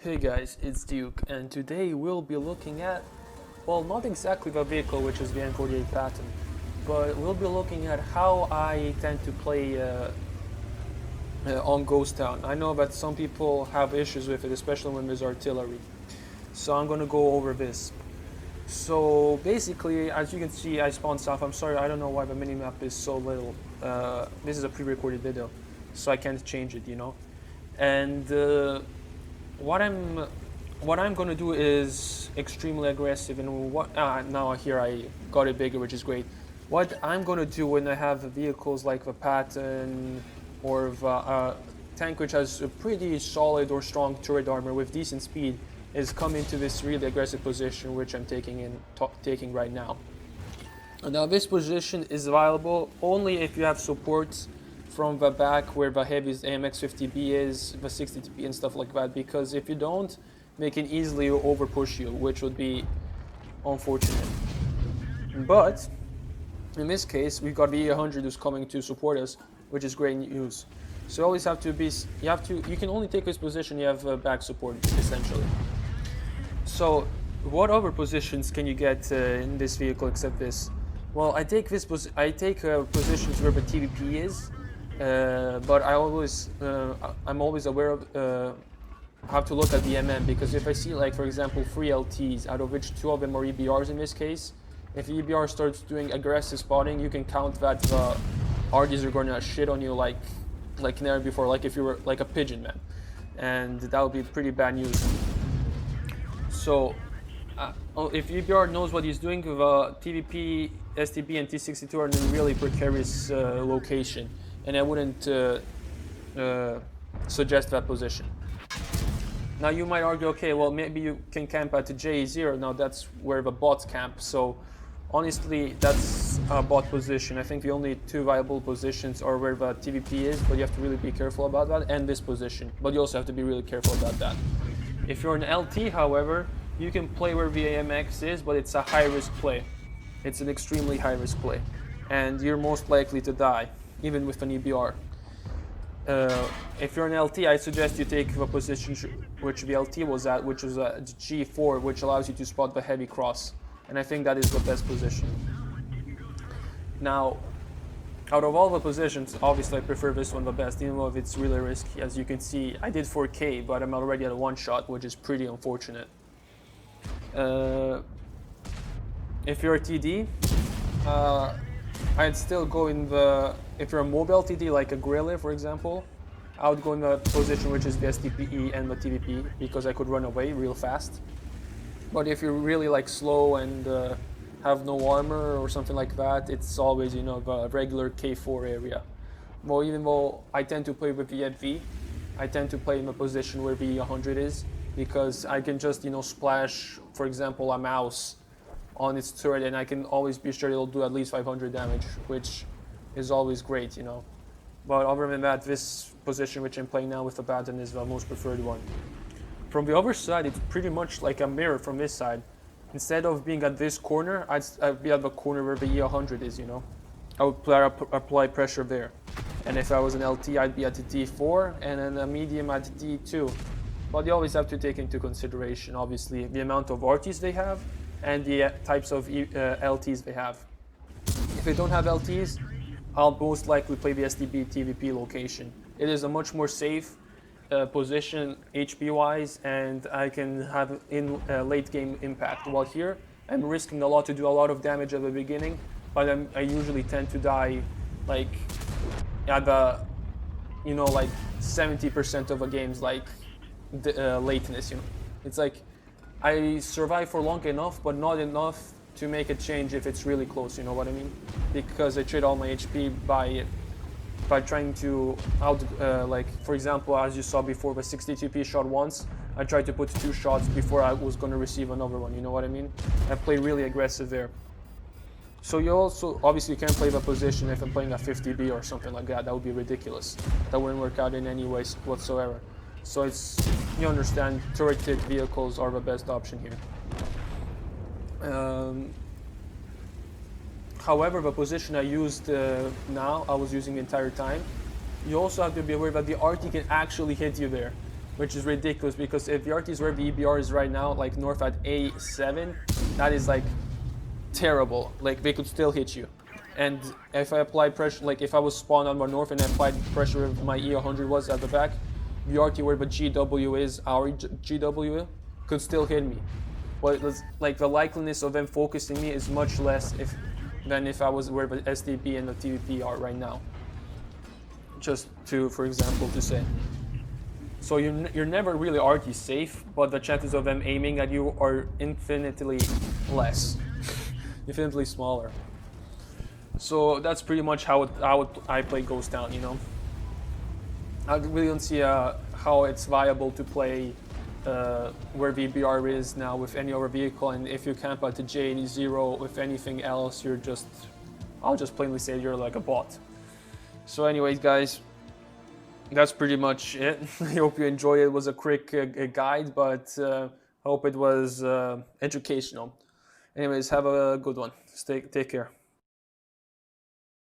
Hey guys, it's Duke, and today we'll be looking at, well, not exactly the vehicle, which is the M48 Patton, but we'll be looking at how I tend to play on Ghost Town. I know that some people have issues with it, especially when there's artillery, so I'm gonna go over this. So basically, as you can see, I spawned south. I'm sorry, I don't know why the minimap is so little. This is a pre-recorded video, so I can't change it, you know. And what I'm gonna do is extremely aggressive, and now here I got it bigger, which is great. What I'm gonna do when I have vehicles like the Patton or the tank which has a pretty solid or strong turret armor with decent speed is come into this really aggressive position which I'm taking right now. Now this position is viable only if you have support from the back where the heaviest AMX-50B is, the 60TB and stuff like that, because if you don't, they can easily overpush you, which would be unfortunate. But in this case, we've got the E100 who's coming to support us, which is great news. So you always have to be, you can only take this position, you have back support essentially. So what other positions can you get in this vehicle except this? Well, I take positions where the TVP is, but I'm always aware of how to look at the MM, because if I see, like, for example, 3 LTs, out of which 2 of them are EBRs in this case, if the EBR starts doing aggressive spotting, you can count that the RDs are going to shit on you like never before, like if you were like a pigeon, man. And that would be pretty bad news. So if EBR knows what he's doing, the TVP, STB, and T62 are in a really precarious location, and I wouldn't suggest that position. Now you might argue, okay, well maybe you can camp at the J0. Now that's where the bots camp. So honestly, that's a bot position. I think the only 2 viable positions are where the TVP is, but you have to really be careful about that, and this position. But you also have to be really careful about that. If you're an LT, however, you can play where the AMX is, but it's a high-risk play. It's an extremely high-risk play, and you're most likely to die, even with an EBR. If you're an LT, I suggest you take the position which the LT was at, which was a G4, which allows you to spot the heavy cross, and I think that is the best position. Now, out of all the positions, obviously I prefer this one the best, even though it's really risky. As you can see, I did 4K, but I'm already at a 1 shot, which is pretty unfortunate. If you're a TD, I'd still go in if you're a mobile TD like a Guerrilla, for example, I would go in the position which is the STPE and the TVP, because I could run away real fast. But if you're really like slow and have no armor or something like that, it's always, you know, the regular K4 area. Well, even though I tend to play with the FV, I tend to play in the position where the 100 is, because I can just, you know, splash, for example, a mouse on its turret, and I can always be sure it'll do at least 500 damage, which is always great, you know. But other than that, this position which I'm playing now with the Patton is the most preferred one. From the other side, it's pretty much like a mirror from this side. Instead of being at this corner, I'd be at the corner where the E100 is, you know. I would apply pressure there. And if I was an LT, I'd be at the D4, and then a medium at D2. But you always have to take into consideration, obviously, the amount of RTs they have and the types of LTs they have. If they don't have LTs, I'll most likely play the STB TVP location. It is a much more safe position HP-wise, and I can have late game impact. While here, I'm risking a lot to do a lot of damage at the beginning, but I usually tend to die like at the, you know, like 70% of the games, like lateness, you know. It's like I survive for long enough, but not enough to make a change if it's really close, you know what I mean? Because I trade all my HP by trying to like, for example, as you saw before, the 60TP shot once, I tried to put 2 shots before I was going to receive another one, you know what I mean? I play really aggressive there. So you also, obviously, can't play the position if I'm playing a 50B or something like that. That would be ridiculous. That wouldn't work out in any way whatsoever. So you understand, turreted vehicles are the best option here. However, the position I used now, I was using the entire time. You also have to be aware that the RT can actually hit you there. which is ridiculous because if VRT is where VBR is right now, like north at A7, that is like terrible. Like they could still hit you. And if I apply pressure, like if I was spawned on my north and I applied pressure where my E100 was at the back, VRT where the GW is, our GW, could still hit me. But it's, like the likeliness of them focusing me is much less than if I was where the SDP and the TVP are right now. Just to, for example, to say. So you're never really RT safe, but the chances of them aiming at you are infinitely less, infinitely smaller. So that's pretty much how I play Ghost Town, you know. I really don't see how it's viable to play where VBR is now with any other vehicle, and if you camp at the J80 with anything else, I'll just plainly say you're like a bot. So anyways, guys, that's pretty much it. I hope you enjoyed it. It was a quick guide, but I hope it was educational. Anyways, have a good one. Take care.